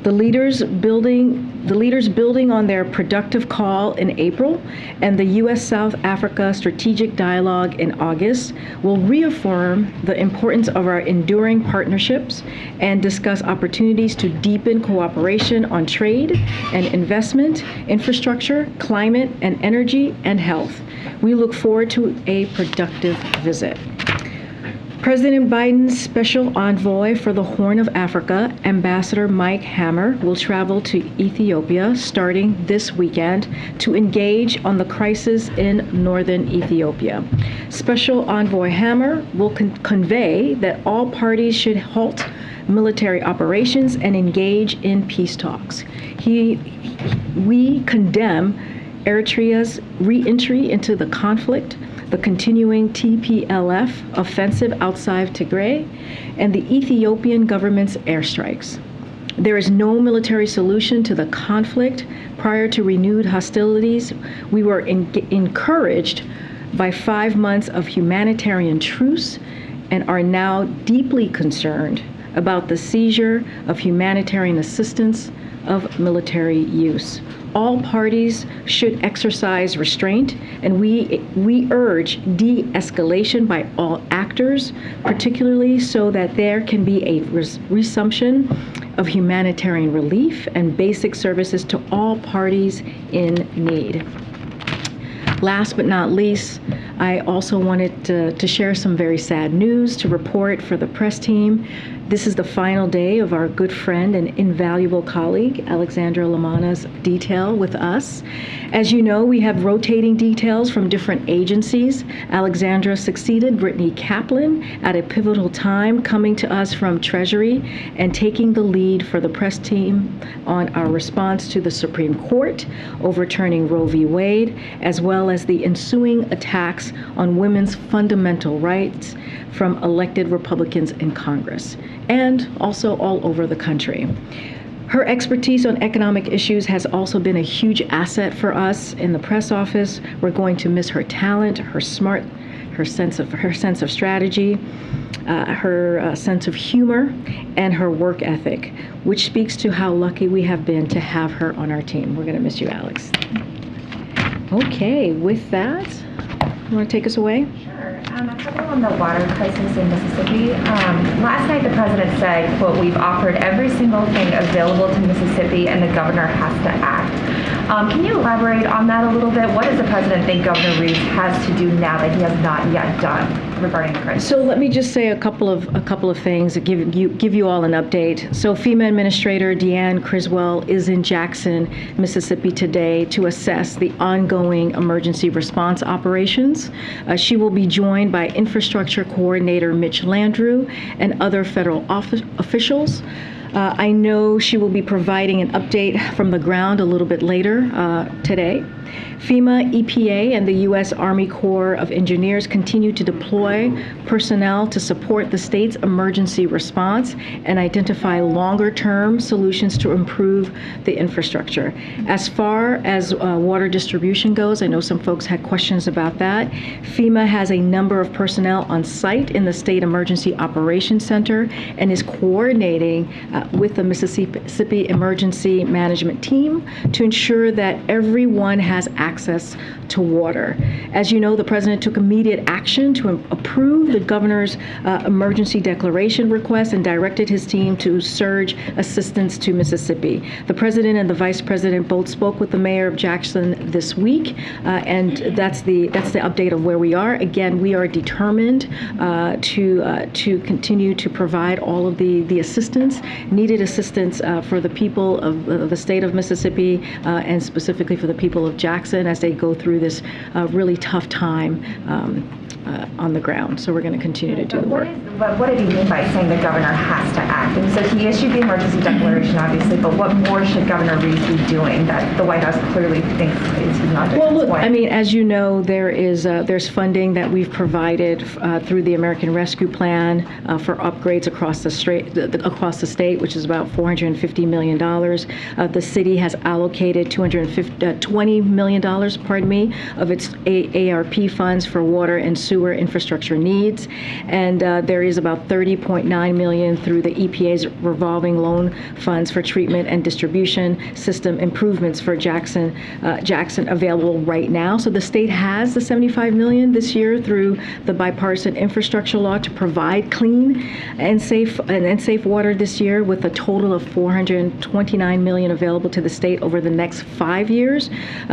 The leaders building on their productive call in April and the U.S. South Africa strategic dialogue in August will reaffirm the importance of our enduring partnerships and discuss opportunities to deepen cooperation on trade and investment, infrastructure, climate and energy, and health. We look forward to a productive visit. President Biden's special envoy for the Horn of Africa, Ambassador Mike Hammer, will travel to Ethiopia starting this weekend to engage on the crisis in northern Ethiopia. Special Envoy Hammer will convey that all parties should halt military operations and engage in peace talks. We condemn Eritrea's re-entry into the conflict, the continuing TPLF offensive outside Tigray, and the Ethiopian government's airstrikes. There is no military solution to the conflict. Prior to renewed hostilities, we were encouraged by 5 months of humanitarian truce and are now deeply concerned about the seizure of humanitarian assistance of military use. All parties should exercise restraint, and we urge de-escalation by all actors, particularly so that there can be a resumption of humanitarian relief and basic services to all parties in need. Last but not least, I also wanted to share some very sad news to report for the press team. This is the final day of our good friend and invaluable colleague, Alexandra Lamana's detail with us. As you know, we have rotating details from different agencies. Alexandra succeeded Brittany Kaplan at a pivotal time, coming to us from Treasury and taking the lead for the press team on our response to the Supreme Court, overturning Roe v. Wade, as well as the ensuing attacks on women's fundamental rights from elected Republicans in Congress, and also all over the country. Her expertise on economic issues has also been a huge asset for us in the press office. We're going to miss her talent, her sense of strategy, her sense of humor, and her work ethic, which speaks to how lucky we have been to have her on our team. We're going to miss you, Alex. Okay, with that, you want to take us away? A couple on the water crisis in Mississippi. Last night the president said, quote, "We've offered every single thing available to Mississippi and the governor has to act." Can you elaborate on that a little bit? What does the president think Governor Reeves has to do now that he has not yet done regarding the crisis? So let me just say a couple of things that give you all an update. So FEMA Administrator Deanne Criswell is in Jackson, Mississippi today to assess the ongoing emergency response operations. She will be joined by Infrastructure Coordinator Mitch Landrieu and other federal officials. I know she will be providing an update from the ground a little bit later today. FEMA, EPA, and the U.S. Army Corps of Engineers continue to deploy personnel to support the state's emergency response and identify longer-term solutions to improve the infrastructure. As far as water distribution goes, I know some folks had questions about that. FEMA has a number of personnel on site in the State Emergency Operations Center and is coordinating with the Mississippi Emergency Management Team to ensure that everyone has access to water. As you know, the president took immediate action to approve the governor's emergency declaration request and directed his team to surge assistance to Mississippi. The president and the vice president both spoke with the mayor of Jackson this week, and that's the update of where we are. Again, we are determined to continue to provide all of the needed assistance for the people of the state of Mississippi and specifically for the people of Jackson as they go through this really tough time on the ground. So we're going to continue to do the work. What did he mean by saying the governor has to act? And so he issued the emergency declaration, obviously, but what more should Governor Reeves be doing that the White House clearly thinks he's not doing? Well, look, I mean, as you know, there's funding that we've provided through the American Rescue Plan for upgrades across the state, which is about $450 million. The city has allocated $20 million pardon me, of its ARP funds for water and sewer infrastructure needs. And there is about $30.9 million through the EPA's revolving loan funds for treatment and distribution system improvements for Jackson available right now. So the state has the $75 million this year through the bipartisan infrastructure law to provide clean and safe water this year, with a total of $429 million available to the state over the next 5 years.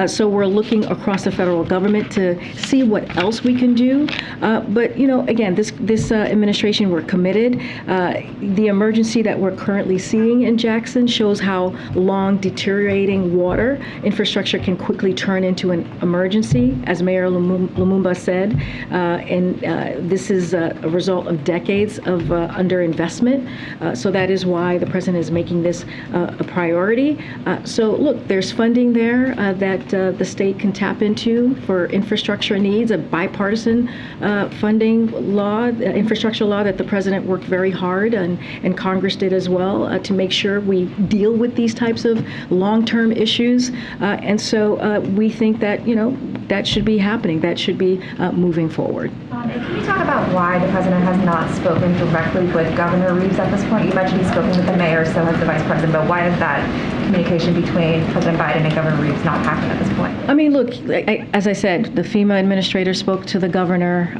So we're looking across the federal government to see what else we can do. But again, this administration, we're committed. The emergency that we're currently seeing in Jackson shows how long deteriorating water infrastructure can quickly turn into an emergency, as Mayor Lumumba said. And this is a result of decades of underinvestment. So that is why the president is making this a priority. So look, there's funding there that the state can tap into for infrastructure needs, a bipartisan funding law, infrastructure law that the president worked very hard and Congress did as well to make sure we deal with these types of long-term issues. And so we think that, that should be happening. That should be moving forward. And can you talk about why the president has not spoken directly with Governor Reeves at this point? You mentioned he's spoken with the mayor, so has the vice president, but why is that communication between President Biden and Governor Reeves not happening at this point? I mean, look, as I said, the FEMA administrator spoke to the governor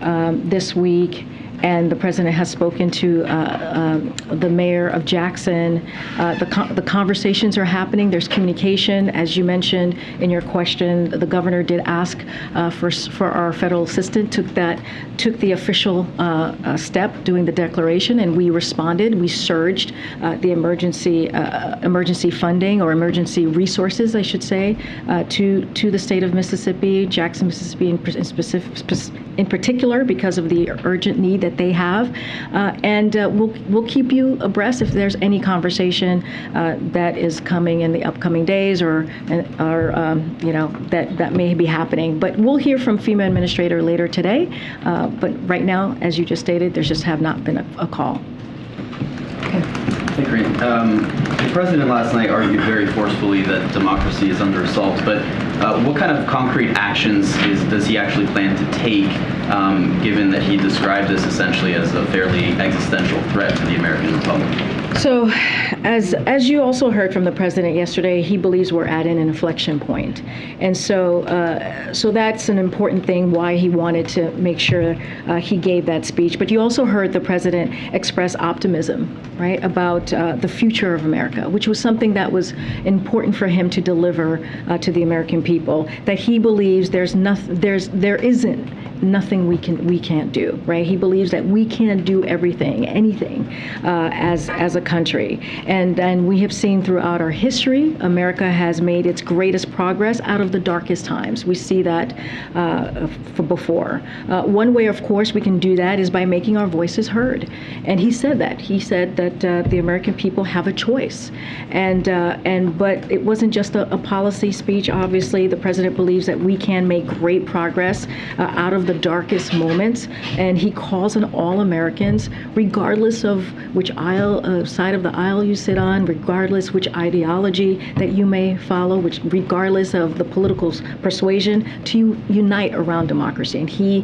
this week, and the president has spoken to the mayor of Jackson. The conversations are happening. There's communication, as you mentioned in your question. The governor did ask for our federal assistant, took the official step doing the declaration, and we responded. We surged the emergency funding, or emergency resources, I should say, to the state of Mississippi, Jackson, Mississippi in particular, because of the urgent need that they have. And we'll keep you abreast if there's any conversation that is coming in the upcoming days, or that may be happening. But we'll hear from FEMA administrator later today. But right now, as you just stated, there just have not been a call. Hey, Karine. The president last night argued very forcefully that democracy is under assault, but what kind of concrete actions does he actually plan to take, given that he described this essentially as a fairly existential threat to the American Republic? So, as you also heard from the president yesterday, he believes we're at an inflection point, and so that's an important thing. Why he wanted to make sure he gave that speech. But you also heard the president express optimism, right, about the future of America, which was something that was important for him to deliver to the American people. That he believes there isn't nothing we can't do, right? He believes that we can do everything, anything, as a country. And we have seen throughout our history, America has made its greatest progress out of the darkest times. We see that before. One way, of course, we can do that is by making our voices heard. And he said that. He said that the American people have a choice. But it wasn't just a policy speech. Obviously, the president believes that we can make great progress out of the darkest moments, and he calls on all Americans, regardless of which side of the aisle you sit on, regardless which ideology that you may follow, regardless of the political persuasion, to unite around democracy. And he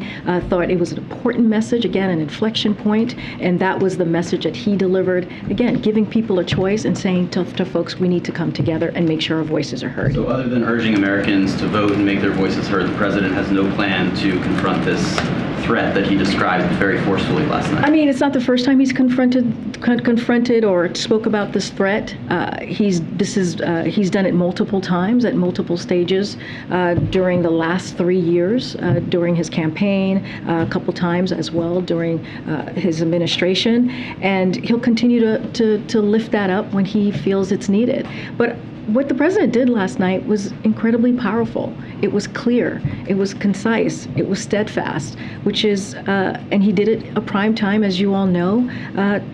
thought it was an important message, again, an inflection point, and that was the message that he delivered, again, giving people a choice and saying to folks, we need to come together and make sure our voices are heard. So other than urging Americans to vote and make their voices heard, the president has no plan to confront this threat that he described very forcefully last night. I mean, it's not the first time he's confronted or spoke about this threat. He's done it multiple times at multiple stages during the last 3 years, during his campaign, a couple times as well during his administration, and he'll continue to lift that up when he feels it's needed. But what the president did last night was incredibly powerful. It was clear, it was concise, it was steadfast, which is, and he did it a prime time, as you all know,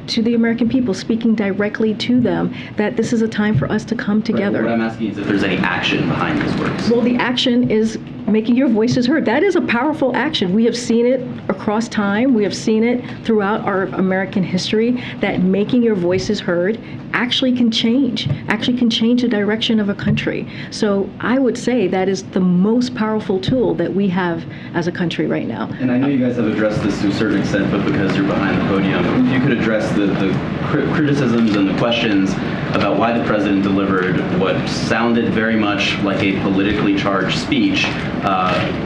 to the American people, speaking directly to them that this is a time for us to come together. Right. What I'm asking is if there's any action behind his words. Well, the action is making your voices heard. That is a powerful action. We have seen it across time. We have seen it throughout our American history, that making your voices heard actually can change the direction of a country. So I would say that is the most powerful tool that we have as a country right now. And I know you guys have addressed this to a certain extent, but because you're behind the podium, if you could address the criticisms and the questions about why the president delivered what sounded very much like a politically charged speech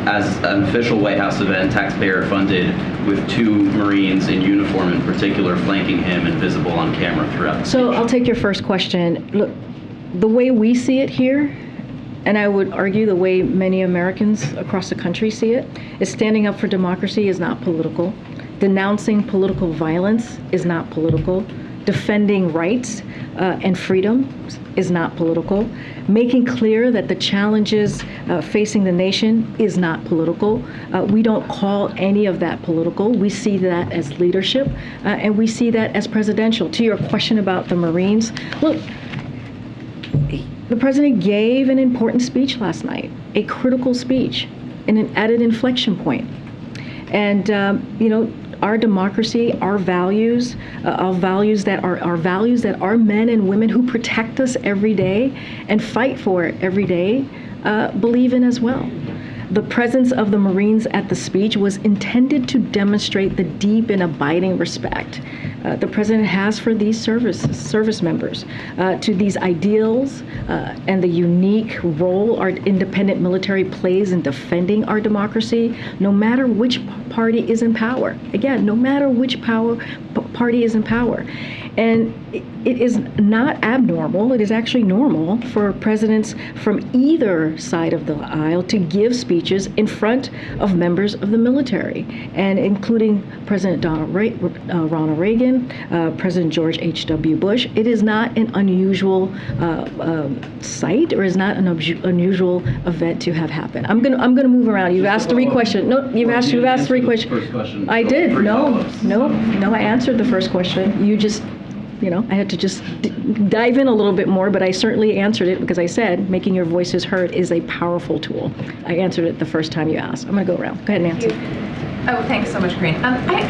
as an official White House event, taxpayer funded, with 2 Marines in uniform in particular flanking him and visible on camera throughout the So speech. I'll take your first question. Look, the way we see it here, and I would argue the way many Americans across the country see it, is standing up for democracy is not political. Denouncing political violence is not political. Defending rights and freedoms is not political. Making clear that the challenges facing the nation is not political. We don't call any of that political. We see that as leadership, and we see that as presidential. To your question about the Marines, look, the president gave an important speech last night, a critical speech, at an inflection point. And, our democracy, our values that our men and women who protect us every day and fight for it every day believe in as well. The presence of the Marines at the speech was intended to demonstrate the deep and abiding respect the president has for these service members, to these ideals and the unique role our independent military plays in defending our democracy, no matter which party is in power. Again, no matter which party is in power. And it is not abnormal, it is actually normal for presidents from either side of the aisle to give speeches in front of members of the military, and including President Ronald Reagan, President George H.W. Bush. It is not an unusual sight, or is not an unusual event to have happen. I'm gonna move around. You've asked 3 questions. No, you've asked 3 questions. First question. I did. No, I answered the first question. You just, I had to just dive in a little bit more, but I certainly answered it because I said making your voices heard is a powerful tool. I answered it the first time you asked. I'm going to go around. Go ahead, Nancy. Oh, thanks so much, Karine.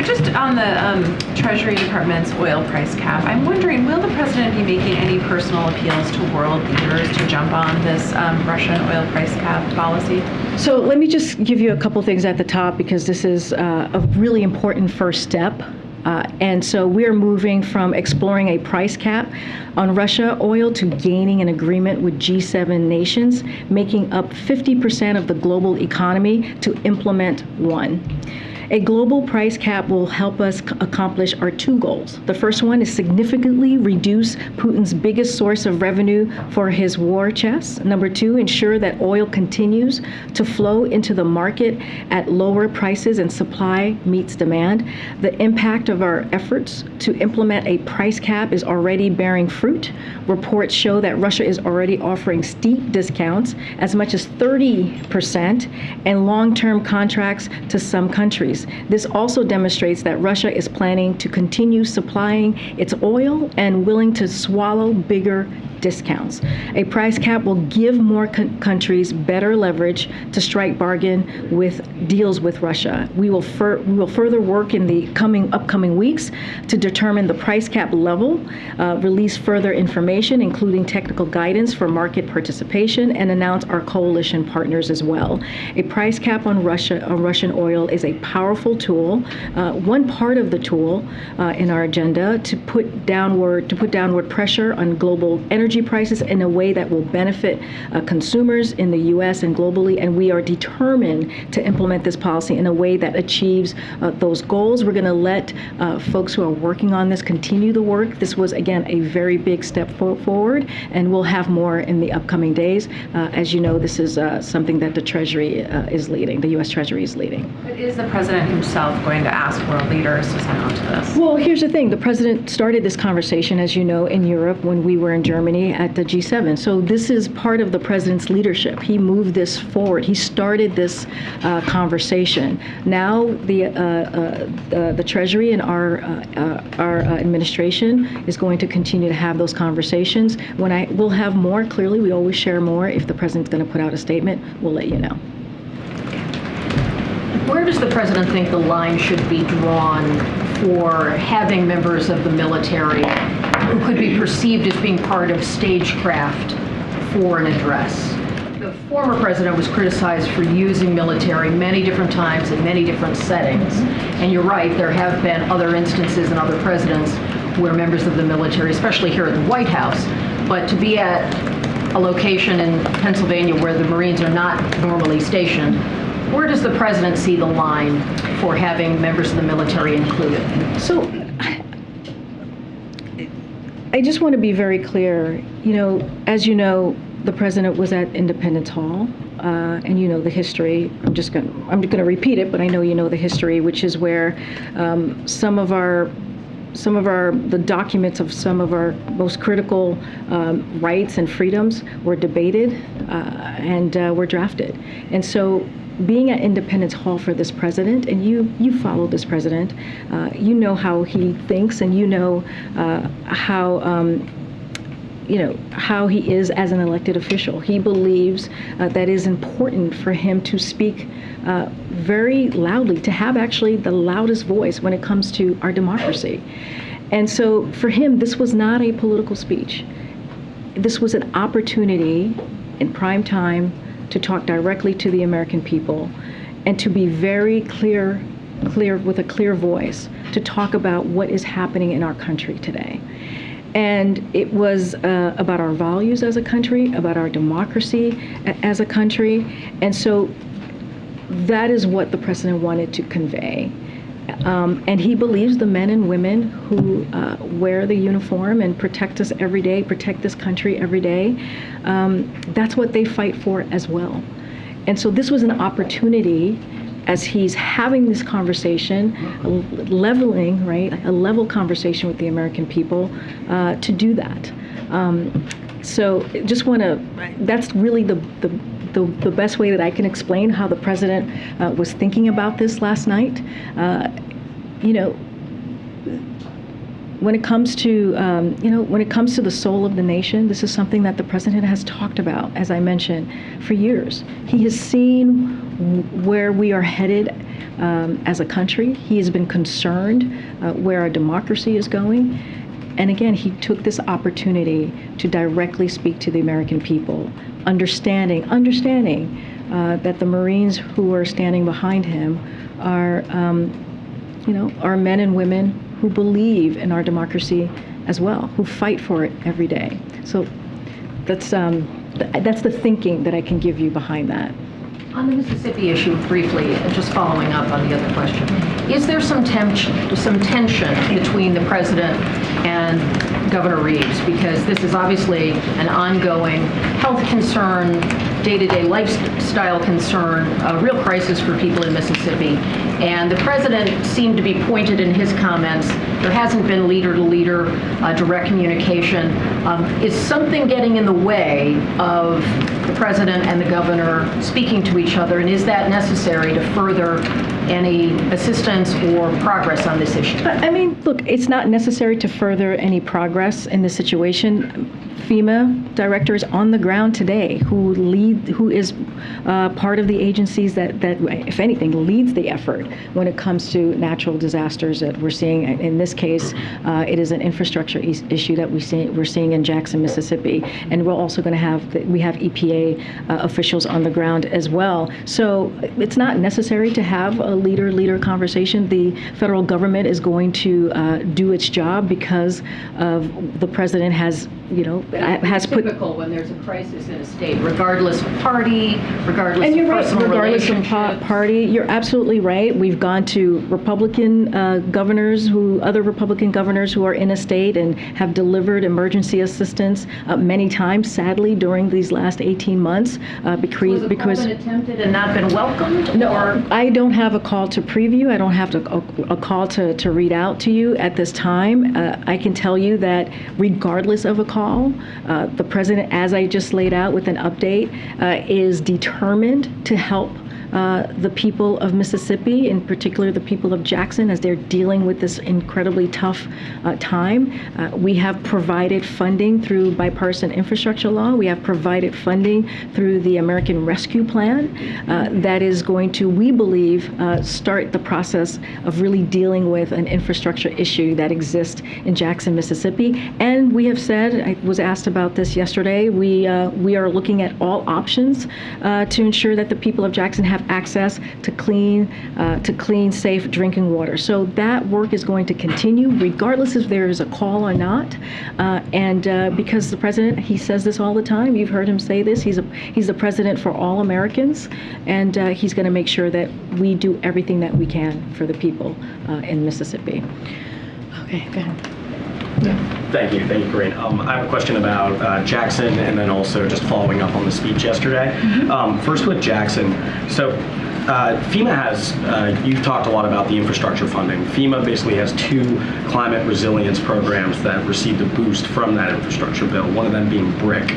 Just on the Treasury Department's oil price cap, I'm wondering, will the president be making any personal appeals to world leaders to jump on this Russian oil price cap policy? So let me just give you a couple things at the top, because this is a really important first step. And so we're moving from exploring a price cap on Russia oil to gaining an agreement with G7 nations, making up 50% of the global economy, to implement one. A global price cap will help us accomplish our 2 goals. The first one is significantly reduce Putin's biggest source of revenue for his war chest. Number 2, ensure that oil continues to flow into the market at lower prices and supply meets demand. The impact of our efforts to implement a price cap is already bearing fruit. Reports show that Russia is already offering steep discounts, as much as 30%, and long-term contracts to some countries. This also demonstrates that Russia is planning to continue supplying its oil and willing to swallow bigger discounts. A price cap will give more countries better leverage to strike bargain with deals with Russia. We will further work in the upcoming weeks to determine the price cap level, release further information, including technical guidance for market participation, and announce our coalition partners as well. A price cap on Russian oil is a powerful tool, one part of the tool in our agenda to put downward pressure on global energy prices in a way that will benefit consumers in the U.S. and globally, and we are determined to implement this policy in a way that achieves those goals. We're going to let folks who are working on this continue the work. This was, again, a very big step forward, and we'll have more in the upcoming days. As you know, this is something that the Treasury is leading, the U.S. Treasury is leading. But is the president himself going to ask world leaders to sign on to this? Well, here's the thing. The president started this conversation, as you know, in Europe when we were in Germany at the G7. So this is part of the president's leadership. He moved this forward. He started this conversation. Now the Treasury and our administration is going to continue to have those conversations. We'll have more. Clearly, we always share more. If the president's going to put out a statement, we'll let you know. Where does the president think the line should be drawn for having members of the military who could be perceived as being part of stagecraft for an address? The former president was criticized for using military many different times in many different settings. And you're right, there have been other instances and other presidents where members of the military, especially here at the White House, but to be at a location in Pennsylvania where the Marines are not normally stationed, where does the president see the line for having members of the military included? So I just want to be very clear. As you know, the president was at Independence Hall, and you know the history. I'm going to repeat it, but I know you know the history, which is where the documents of some of our most critical rights and freedoms were debated and were drafted. And so being at Independence Hall for this president, and you follow this president, you know how he thinks, and you know how he is as an elected official. He believes that it is important for him to speak very loudly, to have actually the loudest voice when it comes to our democracy. And so for him, this was not a political speech. This was an opportunity in prime time to talk directly to the American people and to be very clear with a clear voice, to talk about what is happening in our country today. And it was about our values as a country, about our democracy as a country. And so that is what the president wanted to convey. And he believes the men and women who wear the uniform and protect us every day, protect this country every day, that's what they fight for as well. And so this was an opportunity, as he's having this conversation, a level conversation with the American people, to do that. So just want to, that's really the best way that I can explain how the president was thinking about this last night. When it comes to the soul of the nation, this is something that the president has talked about, as I mentioned, for years. He has seen where we are headed as a country. He has been concerned where our democracy is going. And again, he took this opportunity to directly speak to the American people, understanding that the Marines who are standing behind him are men and women who believe in our democracy as well, who fight for it every day. So that's the thinking that I can give you behind that. On the Mississippi issue, briefly, just following up on the other question, is there some tension between the president and Governor Reeves? Because this is obviously an ongoing health concern, day-to-day lifestyle concern, a real crisis for people in Mississippi. And the president seemed to be pointed in his comments. There hasn't been leader-to-leader direct communication. Is something getting in the way of the president and the governor speaking to each other, and is that necessary to further any assistance or progress on this issue? I mean, look, it's not necessary to further any progress in this situation. FEMA director is on the ground today, who is part of the agencies that, if anything, leads the effort when it comes to natural disasters that we're seeing. In this case, it is an infrastructure issue that we're seeing in Jackson, Mississippi, and we're also going to have EPA officials on the ground as well. So it's not necessary to have a leader conversation. The federal government is going to do its job because of the president has put. Typical when there's a crisis in a state, regardless of party, regardless and you're of right, personal regardless of relationships. party, you're absolutely right. We've gone to Republican other Republican governors who are in a state and have delivered emergency assistance many times, sadly, during these last 18 months. Was it been attempted and not been welcomed? No, or? I don't have a call to preview. I don't have a call to read out to you at this time. I can tell you that regardless of a call, the president, as I just laid out with an update, is determined to help the people of Mississippi, in particular the people of Jackson, as they're dealing with this incredibly tough time. We have provided funding through bipartisan infrastructure law. We have provided funding through the American Rescue Plan that is going to, we believe, start the process of really dealing with an infrastructure issue that exists in Jackson, Mississippi. And we have said, I was asked about this yesterday, we are looking at all options to ensure that the people of Jackson have access to clean, safe drinking water. So that work is going to continue regardless if there is a call or not. And because the president, he says this all the time. You've heard him say this. He's the president for all Americans, and he's going to make sure that we do everything that we can for the people in Mississippi. Okay, go ahead. Thank you, Karine. I have a question about Jackson, and then also just following up on the speech yesterday. First with Jackson. So FEMA has, you've talked a lot about the infrastructure funding. FEMA basically has 2 climate resilience programs that received a boost from that infrastructure bill, one of them being BRIC.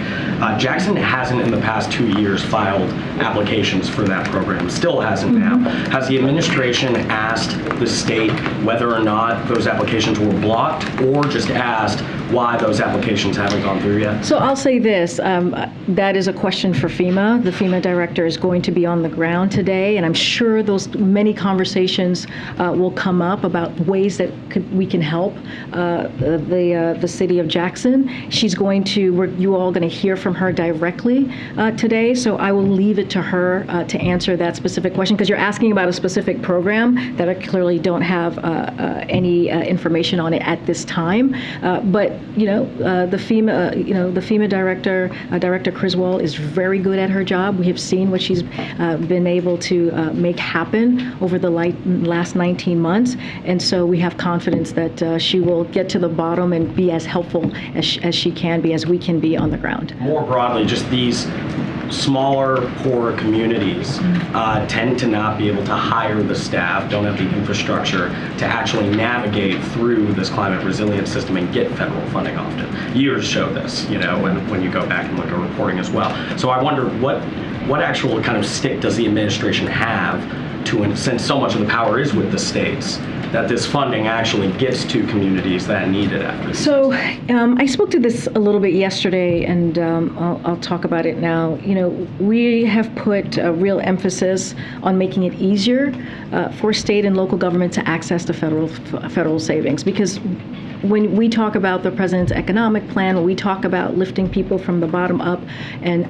Jackson hasn't in the past 2 years filed applications for that program, still hasn't now. Has the administration asked the state whether or not those applications were blocked, or just asked why those applications haven't gone through yet? So I'll say this, that is a question for FEMA. The FEMA director is going to be on the ground today, and I'm sure those many conversations will come up about ways that we can help the city of Jackson. She's going to, you all going to hear from her directly today, so I will leave it to her to answer that specific question, because you're asking about a specific program that I clearly don't have any information on it at this time. But the FEMA director, Director Criswell, is very good at her job. We have seen what she's been able to make happen over the last 19 months, and so we have confidence that she will get to the bottom and be as helpful as she can be, as we can be on the ground. More broadly, just these smaller, poorer communities tend to not be able to hire the staff, don't have the infrastructure to actually navigate through this climate resilience system and get federal funding often. Years show this, when you go back and look at reporting as well. So I wonder what actual kind of stick does the administration have to, since so much of the power is with the states, that this funding actually gets to communities that need it after this? So I spoke to this a little bit yesterday, and I'll talk about it now. We have put a real emphasis on making it easier for state and local government to access the federal savings, because when we talk about the president's economic plan, when we talk about lifting people from the bottom up and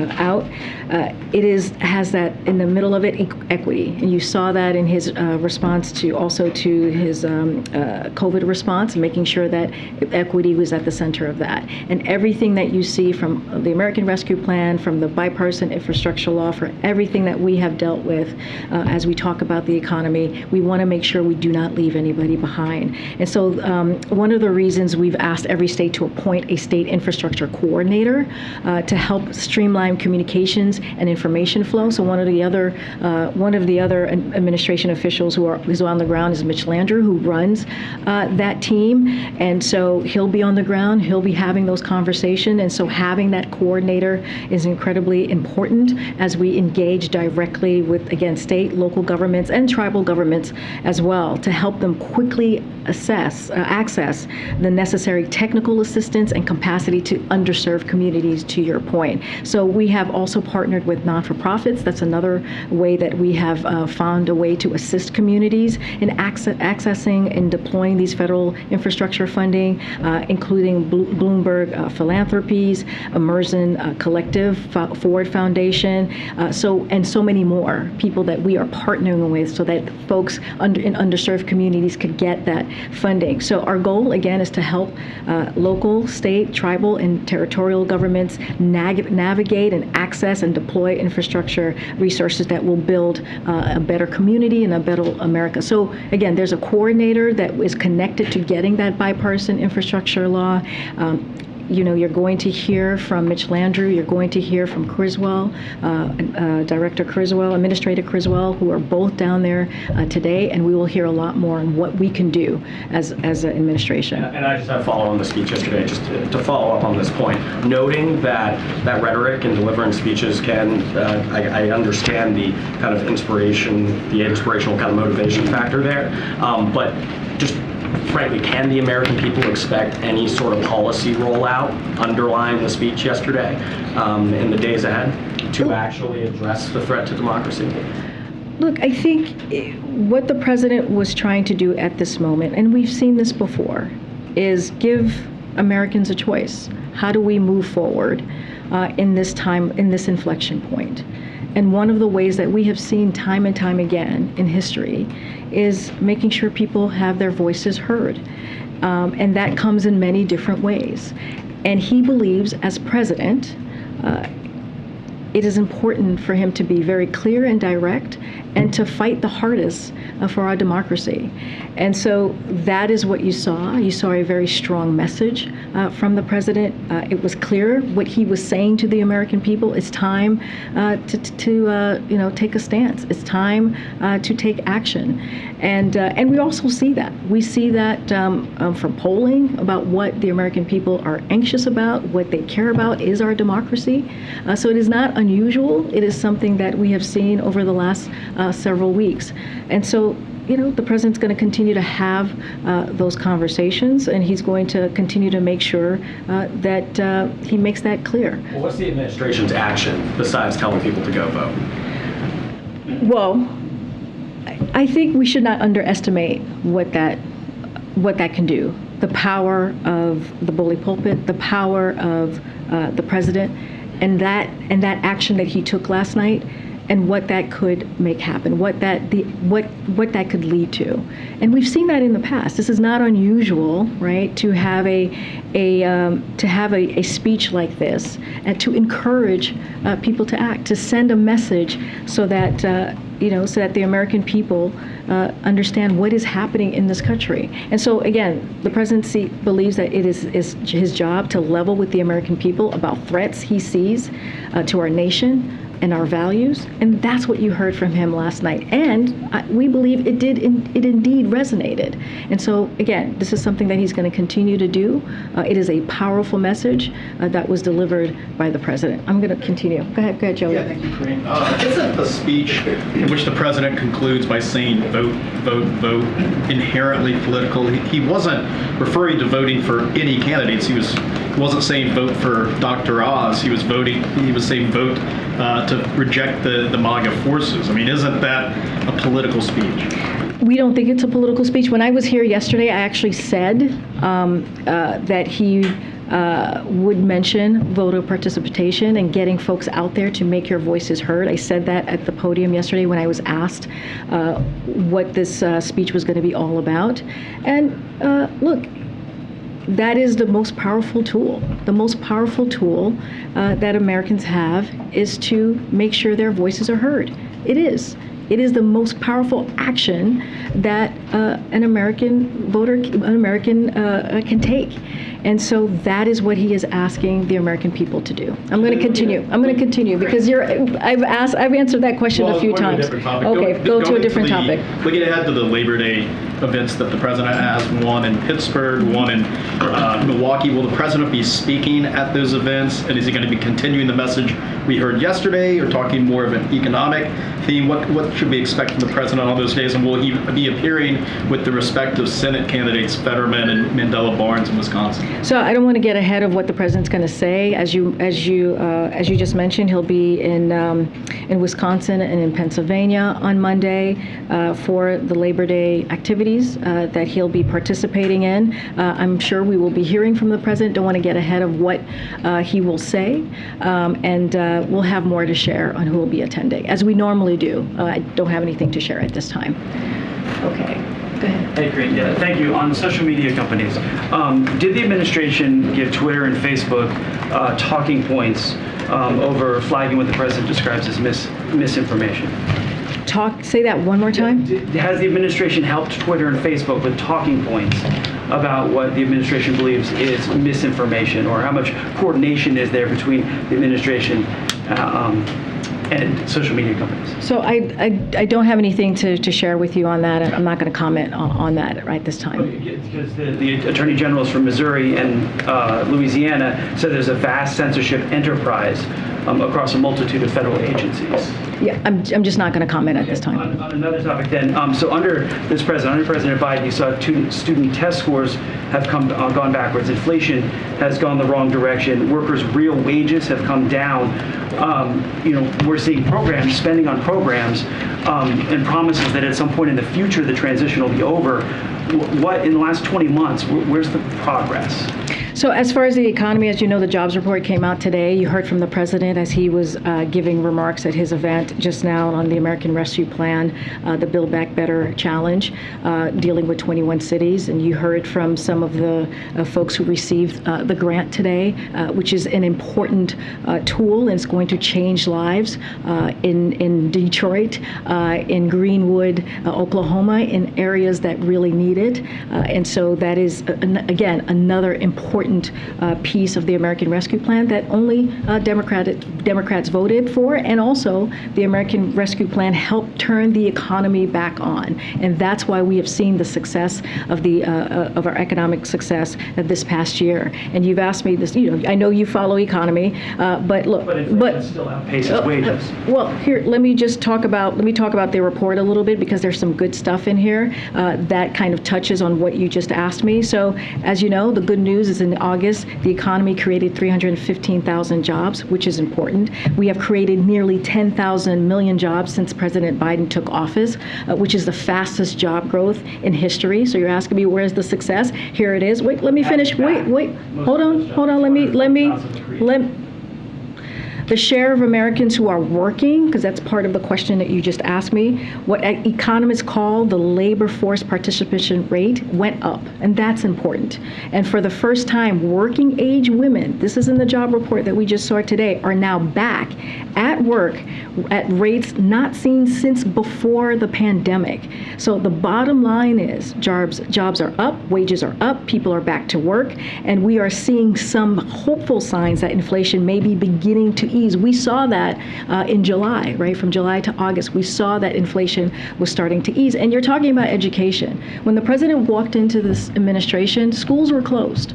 out, it has that in the middle of it, equity, and you saw that in his response to his COVID response, making sure that equity was at the center of that, and everything that you see from the American Rescue Plan, from the bipartisan infrastructure law, for everything that we have dealt with as we talk about the economy, we want to make sure we do not leave anybody behind. And so one of the reasons we've asked every state to appoint a state infrastructure coordinator to help streamline communications and information flow. So one of the other administration officials who's on the ground is Mitch Landrieu, who runs that team. And so he'll be on the ground, he'll be having those conversations. And so having that coordinator is incredibly important as we engage directly with, again, state, local governments, and tribal governments as well, to help them quickly access the necessary technical assistance and capacity to underserved communities, to your point. So we have also partnered with not-for-profits. That's another way that we have found a way to assist communities in accessing and deploying these federal infrastructure funding, including Bloomberg Philanthropies, Immersion Collective, Ford Foundation, and so many more people that we are partnering with, so that folks in underserved communities could get that funding. So our goal, again, is to help local, state, tribal, and territorial governments navigate and access and deploy infrastructure resources that will build a better community and a better America. So again, there's a coordinator that is connected to getting that bipartisan infrastructure law. You're going to hear from Mitch Landrieu, you're going to hear from Criswell, Director Criswell, Administrator Criswell, who are both down there today, and we will hear a lot more on what we can do as an administration. And I just have to follow on the speech yesterday, just to follow up on this point, noting that rhetoric and delivering speeches can, I understand the kind of inspirational kind of motivation factor there, but just frankly, can the American people expect any sort of policy rollout underlying the speech yesterday in the days ahead to actually address the threat to democracy? Look, I think what the president was trying to do at this moment, and we've seen this before, is give Americans a choice. How do we move forward in this time, in this inflection point? And one of the ways that we have seen time and time again in history is making sure people have their voices heard. And that comes in many different ways. And he believes, as president, it is important for him to be very clear and direct and to fight the hardest for our democracy. And so that is what you saw. You saw a very strong message from the president. It was clear what he was saying to the American people. It's time to take a stance. It's time to take action. And we also see that. We see that from polling about what the American people are anxious about, what they care about is our democracy. So it is not unusual. It is something that we have seen over the last several weeks. And so, the president's going to continue to have those conversations, and he's going to continue to make sure that he makes that clear. Well, what's the administration's action besides telling people to go vote? Well, I think we should not underestimate what that can do. The power of the bully pulpit, the power of the president, and that action that he took last night, and what that could make happen, what that could lead to. And we've seen that in the past. This is not unusual, right, to have a speech like this and to encourage people to act, to send a message so that the American people understand what is happening in this country. And so again, the presidency believes that it is his job to level with the American people about threats he sees to our nation and our values, and that's what you heard from him last night. And we believe it indeed resonated. And so again, this is something that he's going to continue to do. It is a powerful message that was delivered by the president. I'm going to continue. Go ahead, Joey. Yeah, thank you, Karine. Isn't the speech in which the president concludes by saying vote, vote, vote inherently political? He wasn't referring to voting for any candidates. He wasn't saying vote for Dr. Oz. He was saying vote to reject the MAGA forces. I mean, isn't that a political speech? We don't think it's a political speech. When I was here yesterday, I actually said that he would mention voter participation and getting folks out there to make your voices heard. I said that at the podium yesterday when I was asked what this speech was going to be all about. And look, that is the most powerful tool. The most powerful tool that Americans have is to make sure their voices are heard. It is. It is the most powerful action that an American voter, can take. And so that is what he is asking the American people to do. I'm going to continue because I've answered that question a few times. Okay, go to a different topic. Looking ahead to the Labor Day events that the president has, one in Pittsburgh, one in Milwaukee. Will the president be speaking at those events? And is he going to be continuing the message we heard yesterday, or talking more of an economic theme? What should we expect from the president on those days? And will he be appearing with the respective Senate candidates, Fetterman and Mandela Barnes in Wisconsin? So I don't want to get ahead of what the president's going to say. As you just mentioned, he'll be in Wisconsin and in Pennsylvania on Monday for the Labor Day activities that he'll be participating in. I'm sure we will be hearing from the president. Don't want to get ahead of what he will say, and we'll have more to share on who will be attending, as we normally do. I don't have anything to share at this time. Okay. Go ahead. Hey, great. Yeah, thank you. On social media companies, did the administration give Twitter and Facebook talking points over flagging what the president describes as misinformation? Say that one more time. Has the administration helped Twitter and Facebook with talking points about what the administration believes is misinformation, or how much coordination is there between the administration and social media companies? So I don't have anything to share with you on that, and I'm not going to comment on that right this time. Because the attorney generals from Missouri and Louisiana said there's a vast censorship enterprise across a multitude of federal agencies. Yeah, I'm just not going to comment at this time. On another topic then, so under President Biden, you saw student test scores have gone backwards. Inflation has gone the wrong direction. Workers' real wages have come down. We're seeing spending on programs, and promises that at some point in the future the transition will be over. What in the last 20 months, where's the progress? So as far as the economy, as you know, the jobs report came out today. You heard from the president as he was giving remarks at his event just now on the American Rescue Plan, the Build Back Better challenge, dealing with 21 cities. And you heard from some of the folks who received the grant today, which is an important tool, and it's going to change lives in Detroit, in Greenwood, Oklahoma, in areas that really need it. And so that is, again, another important piece of the American Rescue Plan that only Democrats voted for, and also the American Rescue Plan helped turn the economy back on, and that's why we have seen the success of of our economic success this past year. And you've asked me this, I know you follow economy, but look, inflation still outpaces wages. Well, here let me talk about the report a little bit, because there's some good stuff in here that kind of touches on what you just asked me. So, as you know, the good news is in August, the economy created 315,000 jobs, which is important. We have created nearly 10,000 million jobs since President Biden took office, which is the fastest job growth in history. So you're asking me, where's the success? Here it is. Wait, let me finish. Wait. Hold on. The share of Americans who are working, because that's part of the question that you just asked me, what economists call the labor force participation rate went up, and that's important. And for the first time, working age women, this is in the job report that we just saw today, are now back at work at rates not seen since before the pandemic. So the bottom line is jobs are up, wages are up, people are back to work, and we are seeing some hopeful signs that inflation may be beginning to ease. We saw that in July, right? From July to August, we saw that inflation was starting to ease. And you're talking about education. When the president walked into this administration, schools were closed,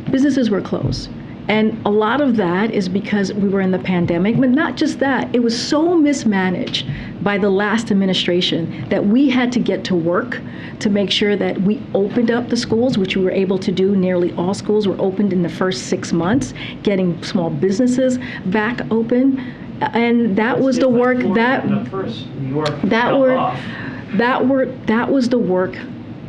businesses were closed. And a lot of that is because we were in the pandemic, but not just that. It was so mismanaged by the last administration that we had to get to work to make sure that we opened up the schools, which we were able to do. Nearly all schools were opened in the first 6 months, getting small businesses back open. And that was the work that was the work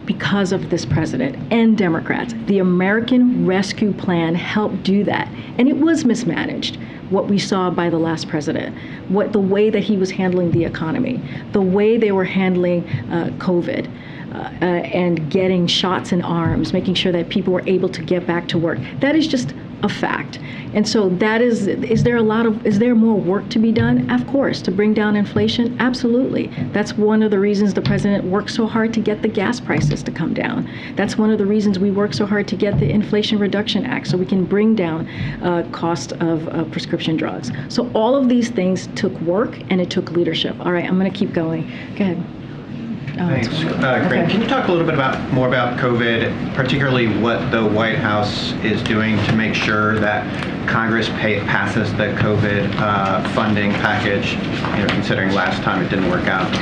because of this president and Democrats. The American Rescue Plan helped do that. And it was mismanaged, what we saw by the last president, the way that he was handling the economy, the way they were handling COVID, and getting shots in arms, making sure that people were able to get back to work. That is just a fact. And so that is there more work to be done? Of course, to bring down inflation? Absolutely. That's one of the reasons the president worked so hard to get the gas prices to come down. That's one of the reasons we worked so hard to get the Inflation Reduction Act, so we can bring down cost of prescription drugs. So all of these things took work, and it took leadership. All right, I'm going to keep going. Go ahead. Thanks. Karine, can you talk a little bit more about COVID, particularly what the White House is doing to make sure that Congress passes the COVID funding package, considering last time it didn't work out?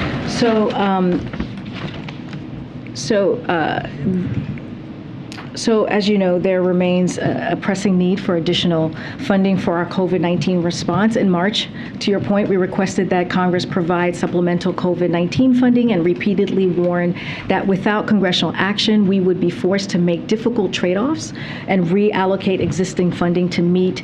So as you know, there remains a pressing need for additional funding for our COVID-19 response. In March, to your point, we requested that Congress provide supplemental COVID-19 funding and repeatedly warned that without congressional action, we would be forced to make difficult trade-offs and reallocate existing funding to meet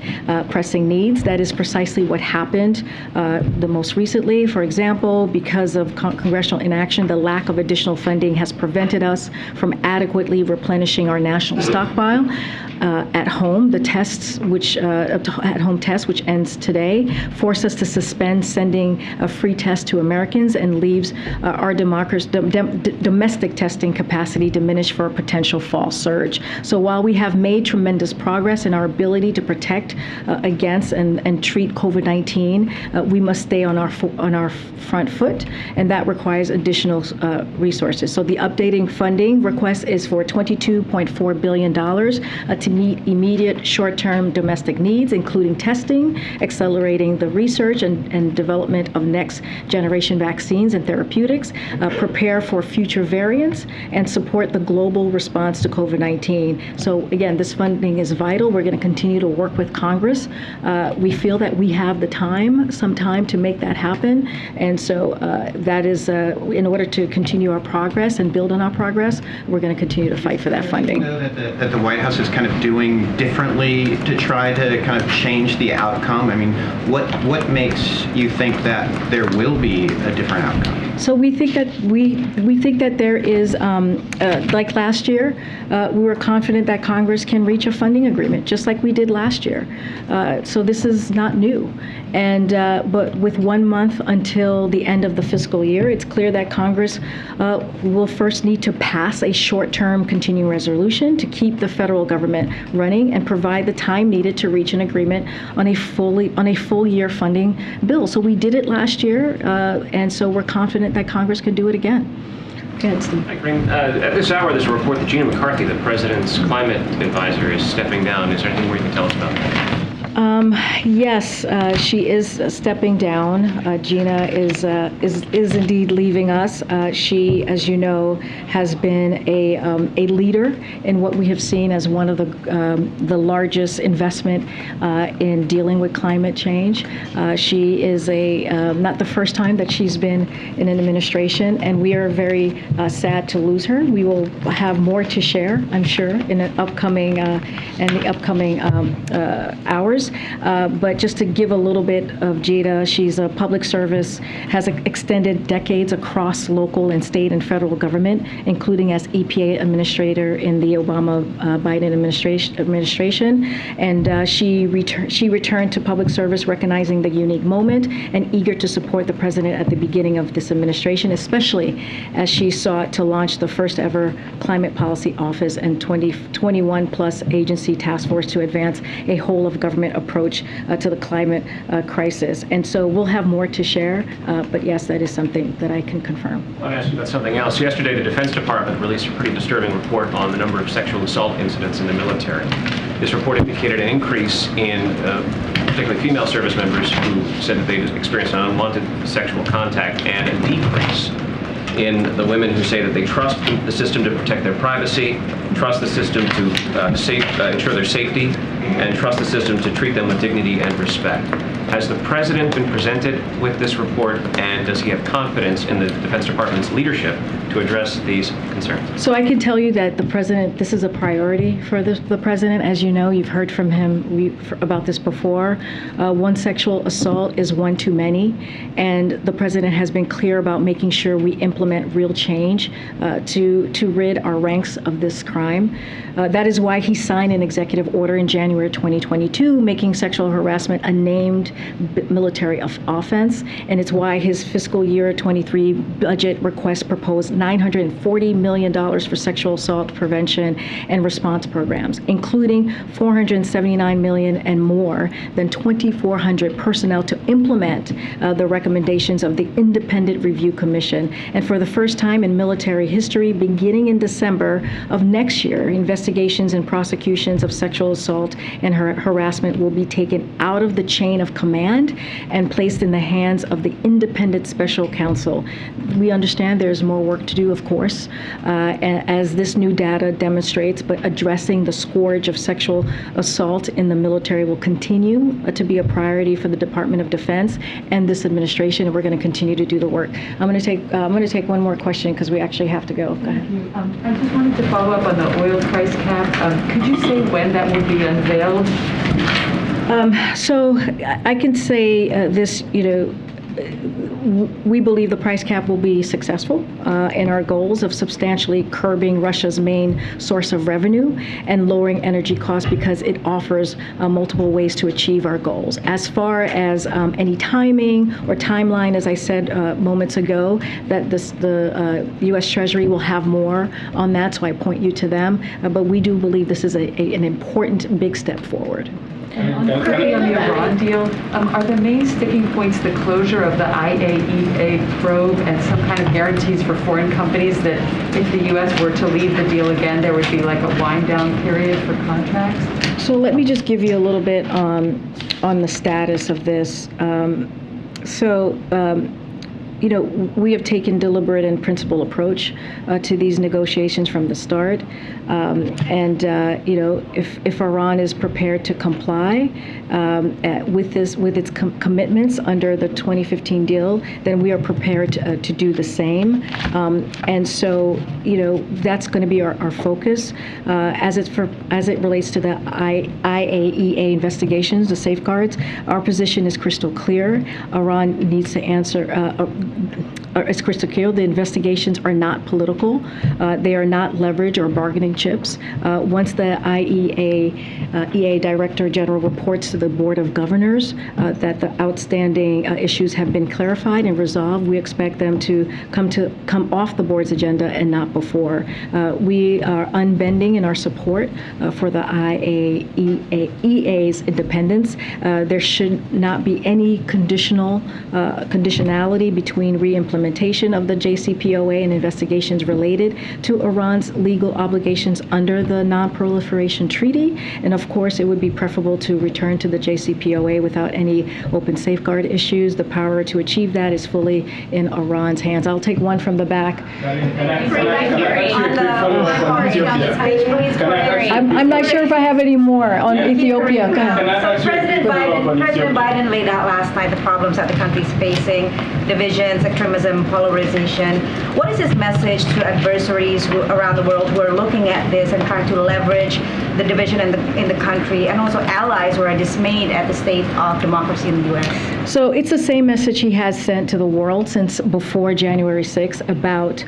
pressing needs. That is precisely what happened the most recently. For example, because of congressional inaction, the lack of additional funding has prevented us from adequately replenishing our national national stockpile. At home, the tests, at-home test, which ends today, force us to suspend sending a free test to Americans and leaves our domestic testing capacity diminished for a potential fall surge. So while we have made tremendous progress in our ability to protect against and treat COVID-19, we must stay on our front foot, and that requires additional resources. So the updating funding request is for $22.4 billion to meet immediate short-term domestic needs, including testing, accelerating the research and development of next-generation vaccines and therapeutics, prepare for future variants, and support the global response to COVID-19. So again, this funding is vital. We're going to continue to work with Congress. We feel that we have some time to make that happen. And so that is, in order to continue our progress and build on our progress, we're going to continue to fight for that funding. That the White House is kind of doing differently to try to kind of change the outcome? I mean, what makes you think that there will be a different outcome? So we think that there is, like last year, we were confident that Congress can reach a funding agreement, just like we did last year. So this is not new. And but with 1 month until the end of the fiscal year, it's clear that Congress will first need to pass a short-term continuing resolution to keep the federal government running and provide the time needed to reach an agreement on a full year funding bill. So we did it last year, and so we're confident that Congress can do it again. Go ahead, Steve. Hi, Karine. At this hour, there's a report that Gina McCarthy, the president's climate advisor, is stepping down. Is there anything more you can tell us about that? Yes, she is stepping down. Gina is indeed leaving us. She, as you know, has been a leader in what we have seen as one of the largest investment in dealing with climate change. She is not the first time that she's been in an administration, and we are very sad to lose her. We will have more to share, I'm sure, in the upcoming hours. But just to give a little bit of Gina, she's a public service, has extended decades across local and state and federal government, including as EPA administrator in the Obama-Biden administration. And she returned to public service recognizing the unique moment and eager to support the president at the beginning of this administration, especially as she sought to launch the first ever climate policy office and 21 plus agency task force to advance a whole of government approach to the climate crisis. And so we'll have more to share, but yes, that is something that I can confirm. I want to ask you about something else. Yesterday, the Defense Department released a pretty disturbing report on the number of sexual assault incidents in the military. This report indicated an increase in particularly female service members who said that they experienced an unwanted sexual contact, and a decrease in the women who say that they trust the system to protect their privacy, trust the system to ensure their safety, and trust the system to treat them with dignity and respect. Has the president been presented with this report, and does he have confidence in the Defense Department's leadership to address these concerns? So I can tell you that this is a priority for the president. As you know, you've heard from him about this before. One sexual assault is one too many, and the president has been clear about making sure we implement real change to rid our ranks of this crime. That is why he signed an executive order in January 2022, making sexual harassment a named military offense, and it's why his fiscal year 23 budget request proposed $940 million for sexual assault prevention and response programs, including $479 million and more than 2,400 personnel to implement the recommendations of the Independent Review Commission. And for the first time in military history, beginning in December of next year, investigations and prosecutions of sexual assault and harassment will be taken out of the chain of command and placed in the hands of the independent special counsel. We understand there's more work to do, of course, as this new data demonstrates, but addressing the scourge of sexual assault in the military will continue to be a priority for the Department of Defense and this administration, and we're going to continue to do the work. I'm going to take one more question because we actually have to go. Go ahead. I just wanted to follow up on the oil price cap. Could you say when that will be unveiled? So I can say this, we believe the price cap will be successful in our goals of substantially curbing Russia's main source of revenue and lowering energy costs because it offers multiple ways to achieve our goals. As far as any timing or timeline, as I said moments ago, that the U.S. Treasury will have more on that, so I point you to them. But we do believe this is an important big step forward. Quickly on the Iran deal, are the main sticking points the closure of the IAEA probe and some kind of guarantees for foreign companies that if the U.S. were to leave the deal again, there would be like a wind-down period for contracts? So let me just give you a little bit on the status of this. We have taken deliberate and principled approach to these negotiations from the start. If Iran is prepared to comply with its commitments under the 2015 deal, then we are prepared to do the same. That's going to be our focus as it relates to the IAEA investigations, the safeguards. Our position is crystal clear. Iran needs to answer. It's crystal clear. The investigations are not political. They are not leverage or bargaining chips. Once the IAEA Director General reports to the Board of Governors that the outstanding issues have been clarified and resolved, we expect them to come off the board's agenda and not before. We are unbending in our support for the IAEA's independence. There should not be any conditionality between re-implementation of the JCPOA and investigations related to Iran's legal obligations under the Non-Proliferation Treaty. And of course, it would be preferable to return to the JCPOA without any open safeguard issues. The power to achieve that is fully in Iran's hands. I'll take one from the back. I'm not sure if I have any more on Ethiopia. Go ahead. So President Biden laid out last night the problems that the country is facing: divisions, extremism, polarization. What is his message to adversaries around the world who are looking at this and trying to leverage the division in the country, and also allies who are dismayed at the state of democracy in the U.S.? So it's the same message he has sent to the world since before January 6th about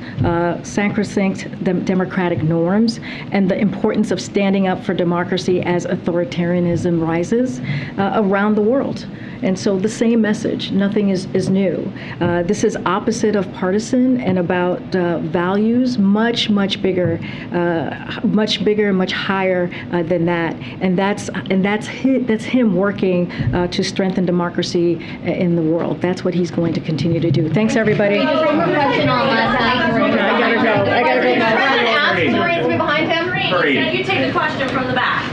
sacrosanct democratic norms and the importance of standing up for democracy as authoritarianism rises around the world. And so the same message, nothing is new. This is opposite of partisan and about values, much bigger, much higher than that. And that's him working to strengthen democracy in the world. That's what he's going to continue to do. Thanks, everybody. I gotta go. Ask the Marines behind him. You take the question from the back.